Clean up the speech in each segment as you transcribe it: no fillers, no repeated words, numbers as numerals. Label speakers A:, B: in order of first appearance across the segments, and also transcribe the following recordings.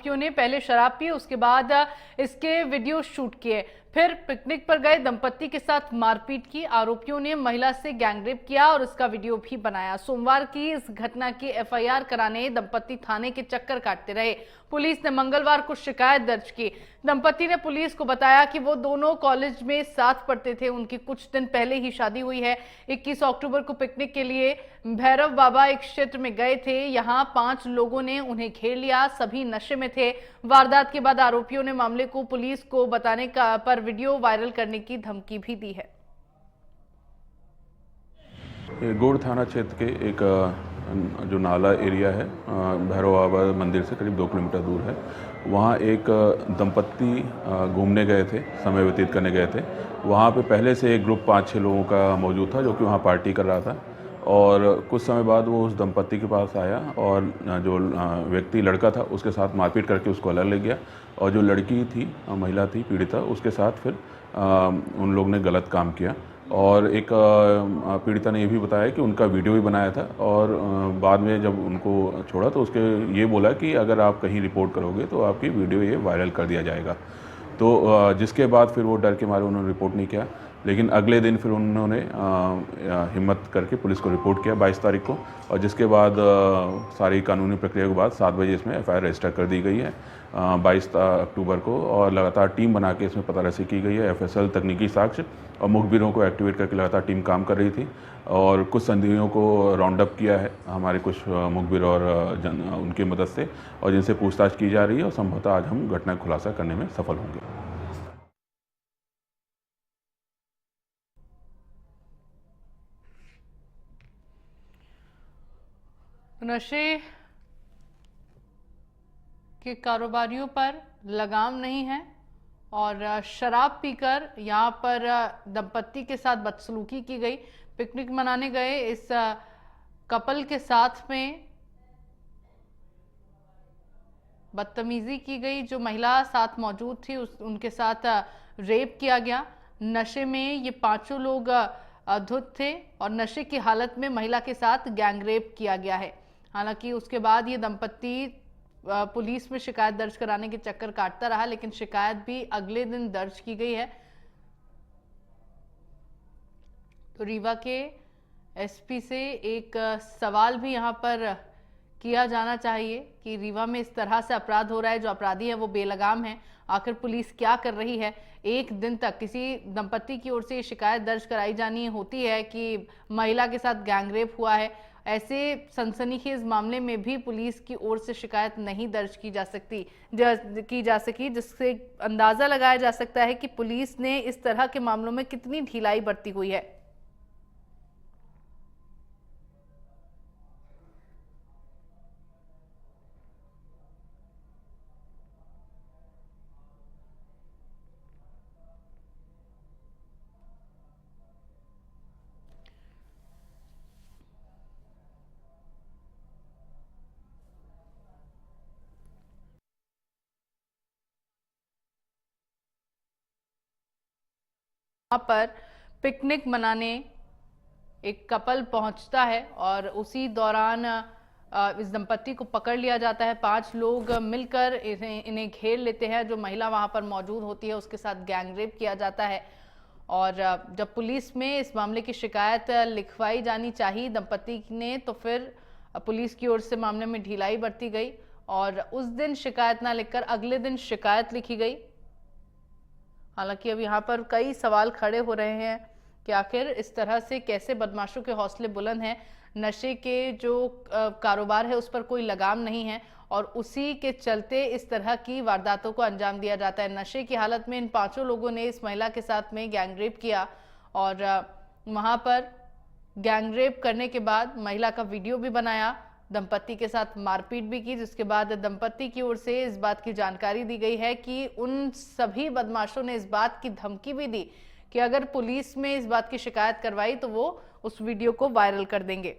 A: आरोपियों ने पहले शराब पी, उसके बाद इसके वीडियो शूट किए, फिर पिकनिक पर गए दंपत्ति के साथ मारपीट की। आरोपियों ने महिला से गैंगरेप किया और उसका वीडियो भी बनाया। सोमवार की इस घटना की एफआईआर कराने दंपत्ति थाने के चक्कर काटते रहे। पुलिस ने मंगलवार को शिकायत दर्ज की। दंपत्ति ने पुलिस को बताया कि वो दोनों कॉलेज में साथ पढ़ते थे, उनकी कुछ दिन पहले ही शादी हुई है। 21 अक्टूबर को पिकनिक के लिए भैरव बाबा एक क्षेत्र में गए थे। यहाँ 5 लोगों ने उन्हें घेर लिया, सभी नशे में थे। वारदात के बाद आरोपियों ने मामले को पुलिस को बताने पर वीडियो वायरल करने की धमकी भी दी है।
B: गोड़ थाना क्षेत्र के एक जो नाला एरिया है, भैरव बाबा मंदिर से करीब 2 किलोमीटर दूर है। वहाँ एक दंपत्ति घूमने गए थे, समय व्यतीत करने गए थे। वहाँ पे पहले से एक ग्रुप 5-6 लोगों का मौजूद था जो कि वहाँ पार्टी कर रहा था, और कुछ समय बाद वो उस दंपत्ति के पास आया और जो व्यक्ति लड़का था उसके साथ मारपीट करके उसको अलग ले गया, और जो लड़की थी, महिला थी पीड़िता, उसके साथ फिर उन लोग ने गलत काम किया। और एक पीड़िता ने ये भी बताया कि उनका वीडियो भी बनाया था, और बाद में जब उनको छोड़ा तो उसके ये बोला कि अगर आप कहीं रिपोर्ट करोगे तो आपकी वीडियो ये वायरल कर दिया जाएगा। तो जिसके बाद फिर वो डर के मारे उन्होंने रिपोर्ट नहीं किया, लेकिन अगले दिन फिर उन्होंने हिम्मत करके पुलिस को रिपोर्ट किया 22 तारीख को, और जिसके बाद सारी कानूनी प्रक्रिया के बाद 7 बजे इसमें एफआईआर रजिस्टर कर दी गई है 22 अक्टूबर को, और लगातार टीम बना के इसमें पता रसी की गई है। एफएसएल तकनीकी साक्ष्य और मुखबिरों को एक्टिवेट करके लगातार टीम काम कर रही थी, और कुछ संदिग्धों को राउंड अप किया है हमारे कुछ मुखबिर और उनकी मदद से, और जिनसे पूछताछ की जा रही है, और संभवतः आज हम घटना का खुलासा करने में सफल होंगे।
A: नशे के कारोबारियों पर लगाम नहीं है, और शराब पीकर यहाँ पर दंपत्ति के साथ बदसलूकी की गई। पिकनिक मनाने गए इस कपल के साथ में बदतमीजी की गई। जो महिला साथ मौजूद थी उनके साथ रेप किया गया। नशे में ये 5 लोग धुत थे, और नशे की हालत में महिला के साथ गैंगरेप किया गया है। हालांकि उसके बाद ये दंपत्ति पुलिस में शिकायत दर्ज कराने के चक्कर काटता रहा, लेकिन शिकायत भी अगले दिन दर्ज की गई है। तो रीवा के एसपी से एक सवाल भी यहाँ पर किया जाना चाहिए कि रीवा में इस तरह से अपराध हो रहा है, जो अपराधी है वो बेलगाम है, आखिर पुलिस क्या कर रही है? एक दिन तक किसी दंपत्ति की ओर से शिकायत दर्ज कराई जानी होती है कि महिला के साथ गैंगरेप हुआ है। ऐसे सनसनीखेज मामले में भी पुलिस की ओर से शिकायत नहीं दर्ज की जा सकी, जिससे अंदाजा लगाया जा सकता है कि पुलिस ने इस तरह के मामलों में कितनी ढिलाई बरती हुई है। वहां पर पिकनिक मनाने एक कपल पहुंचता है, और उसी दौरान इस दंपत्ति को पकड़ लिया जाता है। 5 लोग मिलकर इन्हें घेर लेते हैं। जो महिला वहां पर मौजूद होती है उसके साथ गैंगरेप किया जाता है, और जब पुलिस में इस मामले की शिकायत लिखवाई जानी चाहिए दंपत्ति ने, तो फिर पुलिस की ओर से मामले में ढिलाई बरती गई, और उस दिन शिकायत ना लिखकर अगले दिन शिकायत लिखी गई। हालांकि अब यहाँ पर कई सवाल खड़े हो रहे हैं कि आखिर इस तरह से कैसे बदमाशों के हौसले बुलंद हैं। नशे के जो कारोबार है उस पर कोई लगाम नहीं है, और उसी के चलते इस तरह की वारदातों को अंजाम दिया जाता है। नशे की हालत में इन 5 लोगों ने इस महिला के साथ में गैंगरेप किया, और वहां पर गैंगरेप करने के बाद महिला का वीडियो भी बनाया, दंपत्ति के साथ मारपीट भी की, जिसके बाद दंपत्ति की ओर से इस बात की जानकारी दी गई है कि उन सभी बदमाशों ने इस बात की धमकी भी दी कि अगर पुलिस में इस बात की शिकायत करवाई तो वो उस वीडियो को वायरल कर देंगे।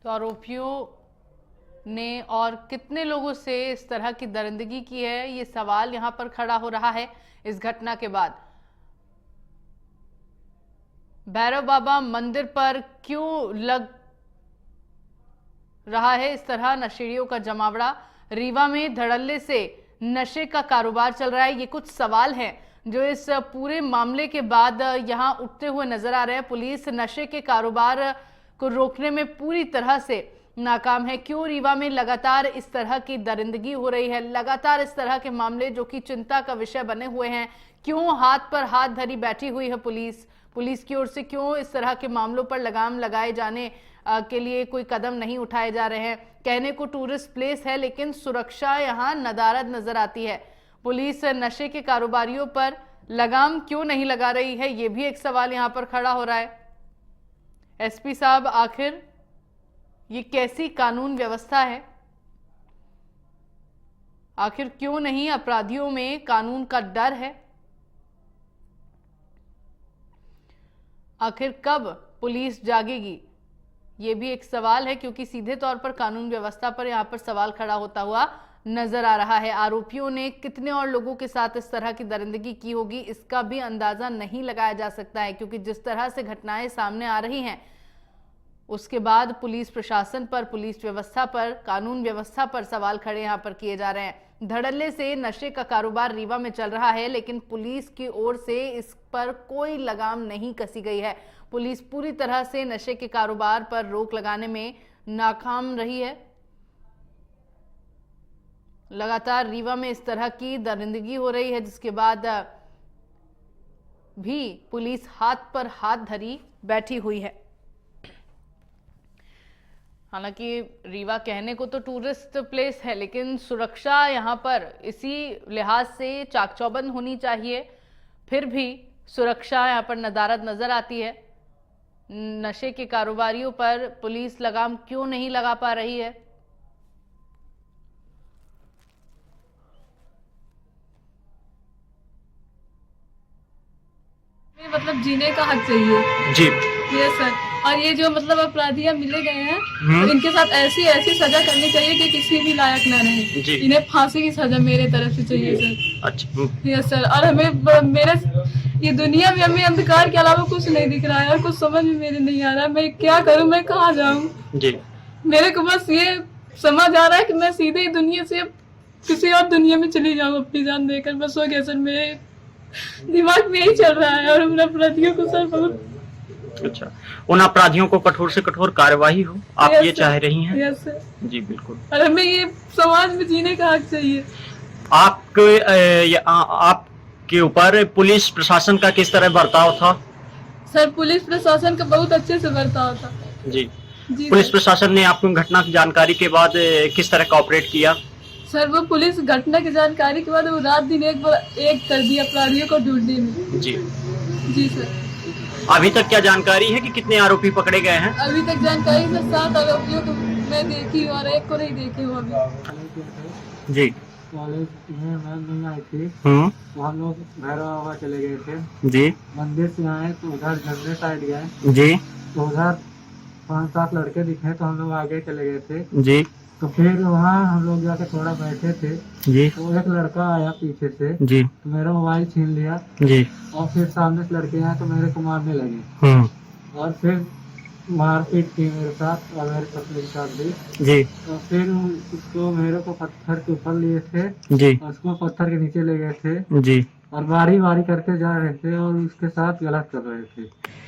A: तो आरोपियों ने और कितने लोगों से इस तरह की दरिंदगी की है, ये सवाल यहां पर खड़ा हो रहा है इस घटना के बाद। भैरव बाबा मंदिर पर क्यों लग रहा है इस तरह नशेड़ियों का जमावड़ा? रीवा में धड़ल्ले से नशे का कारोबार चल रहा है, ये कुछ सवाल हैं जो इस पूरे मामले के बाद यहां उठते हुए नजर आ रहे हैं। पुलिस नशे के कारोबार को रोकने में पूरी तरह से नाकाम है। क्यों रीवा में लगातार इस तरह की दरिंदगी हो रही है, लगातार इस तरह के मामले जो कि चिंता का विषय बने हुए हैं, क्यों हाथ पर हाथ धरी बैठी हुई है पुलिस की ओर से क्यों इस तरह के मामलों पर लगाम लगाए जाने के लिए कोई कदम नहीं उठाए जा रहे हैं? कहने को टूरिस्ट प्लेस है, लेकिन सुरक्षा यहाँ नदारद नजर आती है। पुलिस नशे के कारोबारियों पर लगाम क्यों नहीं लगा रही है, ये भी एक सवाल यहाँ पर खड़ा हो रहा है। एसपी साहब, आखिर ये कैसी कानून व्यवस्था है? आखिर क्यों नहीं अपराधियों में कानून का डर है? आखिर कब पुलिस जागेगी, ये भी एक सवाल है, क्योंकि सीधे तौर पर कानून व्यवस्था पर यहां पर सवाल खड़ा होता हुआ नजर आ रहा है। आरोपियों ने कितने और लोगों के साथ इस तरह की दरिंदगी की होगी, इसका भी अंदाजा नहीं लगाया जा सकता है, क्योंकि जिस तरह से घटनाएं सामने आ रही हैं उसके बाद पुलिस प्रशासन पर, पुलिस व्यवस्था पर, कानून व्यवस्था पर सवाल खड़े यहां पर किए जा रहे हैं। धड़ल्ले से नशे का कारोबार रीवा में चल रहा है, लेकिन पुलिस की ओर से इस पर कोई लगाम नहीं कसी गई है। पुलिस पूरी तरह से नशे के कारोबार पर रोक लगाने में नाकाम रही है। लगातार रीवा में इस तरह की दरिंदगी हो रही है, जिसके बाद भी पुलिस हाथ पर हाथ धरी बैठी हुई है। हालांकि रीवा कहने को तो टूरिस्ट प्लेस है, लेकिन सुरक्षा यहाँ पर इसी लिहाज से चाक चौबंद होनी चाहिए। फिर भी सुरक्षा यहाँ पर नदारद नजर आती है। नशे के कारोबारियों पर पुलिस लगाम क्यों नहीं लगा पा रही है?
C: मतलब जीने का हक चाहिए
D: जी।
C: ये सर, और ये जो मतलब अपराधियां मिले गए हैं तो इनके साथ ऐसी सजा करनी चाहिए कि किसी भी लायक ना रहे
D: जी।
C: इन्हें फांसी की सजा मेरे तरफ से चाहिए सर।
D: अच्छा।
C: यस सर, और हमें मेरे ये दुनिया में हमें अंधकार के अलावा कुछ नहीं दिख रहा है और कुछ समझ में मेरे नहीं आ रहा, मैं क्या करूं, मैं कहाँ जाऊं
D: जी।
C: मेरे को बस ये समझ आ रहा है कि मैं सीधे ही दुनिया से किसी और दुनिया में चली जाऊं अपनी जान देकर, बस हो गया सर। मेरे दिमाग में यही चल रहा है और उन अपराधियों को सर बहुत,
D: अच्छा, उन अपराधियों को कठोर से कठोर कार्यवाही हो, आप ये चाह रही हैं?
C: यस सर
D: जी बिल्कुल।
C: और हमें ये समाज में जीने का हक चाहिए।
D: आपके ऊपर पुलिस प्रशासन का किस तरह बर्ताव था?
C: सर पुलिस प्रशासन का बहुत अच्छे से बर्ताव था
D: जी।
C: जी
D: पुलिस
C: सर।
D: प्रशासन ने आपको घटना की जानकारी के बाद किस तरह कोऑपरेट किया?
C: सर वो पुलिस घटना की जानकारी के बाद वो रात दिन एक कर दिया अपराधियों को ढूंढने में।
D: जी
C: जी सर।
D: अभी तक क्या जानकारी है कि कितने आरोपी पकड़े गए हैं?
C: अभी तक जानकारी सर 7 आरोपियों को मैं देखी हूँ और एक को नहीं देखी हूँ अभी।
D: जी।
E: कॉलेज में मैम नहीं आई थी, तो हम लोग भैरव बाबा चले गए थे।
D: जी।
E: मंदिर से आए तो उधर झरने साइड गए,
D: जी।
E: तो उधर 5-7 लड़के दिखे तो हम लोग आगे चले गए थे।
D: जी।
E: तो फिर वहाँ हम लोग जाके थोड़ा बैठे थे,
D: जी।
E: तो एक लड़का आया पीछे से,
D: जी।
E: तो मेरा मोबाइल छीन लिया।
D: जी।
E: और फिर सामने से लड़के आए तो मेरे को मारने लगे और फिर मारपीट की मेरे साथ और मेरे पत्नी के साथ भी।
D: जी।
E: तो फिर उसको मेरे को पत्थर के ऊपर लिए थे
D: जी।
E: और उसको पत्थर के नीचे ले गए थे
D: जी।
E: और बारी बारी करके जा रहे थे और उसके साथ गलत कर रहे थे।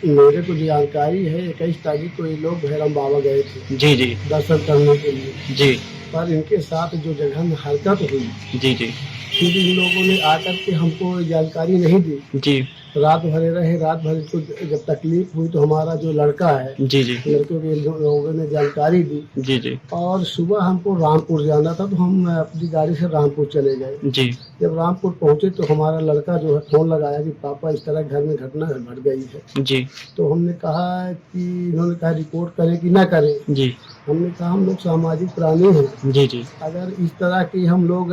F: मेरे को जानकारी है 21 तारीख को ये लोग भैरव बाबा गए थे
D: जी। जी।
F: दर्शन करने के लिए।
D: जी।
F: पर इनके साथ जो जगह में हरकत हुई,
D: जी। जी।
F: फिर इन लोगों ने आकर के हमको जानकारी नहीं दी।
D: जी।
F: रात भरे रहे, रात भर को जब तकलीफ हुई तो हमारा जो लड़का है,
D: जी। जी।
F: लड़कों के लोगों ने जानकारी दी।
D: जी। जी।
F: और सुबह हमको रामपुर जाना था तो हम अपनी गाड़ी से रामपुर चले गए।
D: जी।
F: जब रामपुर पहुंचे तो हमारा लड़का जो है फोन लगाया कि पापा इस तरह घर में घटना घट गई है।
D: जी।
F: तो हमने कहा कि इन्होंने कहा रिपोर्ट करें कि ना करें।
D: जी।
F: हमने कहा हम लोग सामाजिक प्राणी हैं,
D: जी जी
F: अगर इस तरह की हम लोग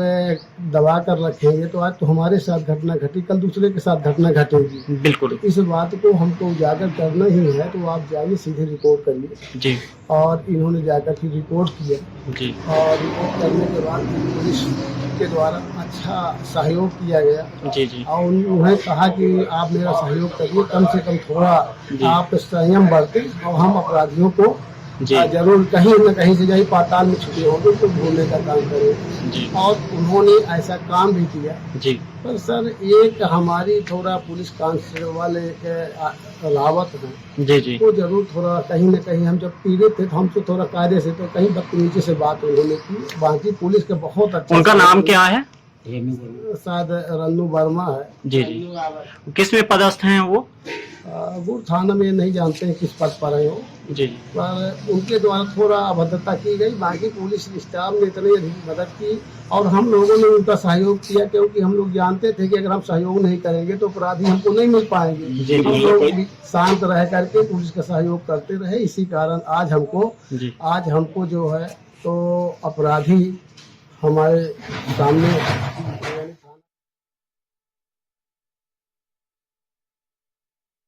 F: दबा कर रखेंगे तो आज तो हमारे साथ घटना घटी, कल दूसरे के साथ घटना घटेगी।
D: बिल्कुल
F: इस बात को हमको उजागर करना ही है, तो आप जाइए सीधे रिपोर्ट करिए।
D: जी
F: और इन्होंने जाकर के रिपोर्ट किया
D: जी
F: और रिपोर्ट करने के बाद पुलिस के द्वारा अच्छा सहयोग किया गया
D: जी जी
F: और उन्हें कहा कि आप मेरा सहयोग करिए, कम से कम थोड़ा
D: जी।
F: आप संयम बरतें और हम अपराधियों को
D: जी
F: जरूर कहीं न कहीं से जाए पाताल में छुपे होंगे तो ढूंढने का काम करें।
D: जी
F: और उन्होंने ऐसा काम भी किया।
D: जी
F: पर सर एक हमारी थोड़ा पुलिस कांस्टेबल एक रावत है,
D: जी जी
F: वो जरूर थोड़ा कहीं न कहीं हम जब पीड़ित थे तो हमसे थोड़ा कायदे से तो कहीं बदतमीजी से बात उन्होंने की। बाकी पुलिस का बहुत अच्छा,
D: उनका नाम क्या है?
F: शायद रन्नू वर्मा है।
D: जी जी किस में पदस्थ हैं वो?
F: वो थाना में नहीं जानते हैं किस पद पर है वो,
D: जी
F: पर उनके द्वारा थोड़ा अभद्रता की गई। बाकी पुलिस स्टाफ ने इतनी अधिक मदद की और हम लोगों ने उनका सहयोग किया, क्योंकि हम लोग जानते थे कि अगर हम सहयोग नहीं करेंगे तो अपराधी हमको नहीं मिल पाएंगे।
D: जी,
F: हम लोग भी शांत रह करके पुलिस का सहयोग करते रहे। इसी कारण
D: जी
F: आज हमको जो है तो अपराधी हमारे सामने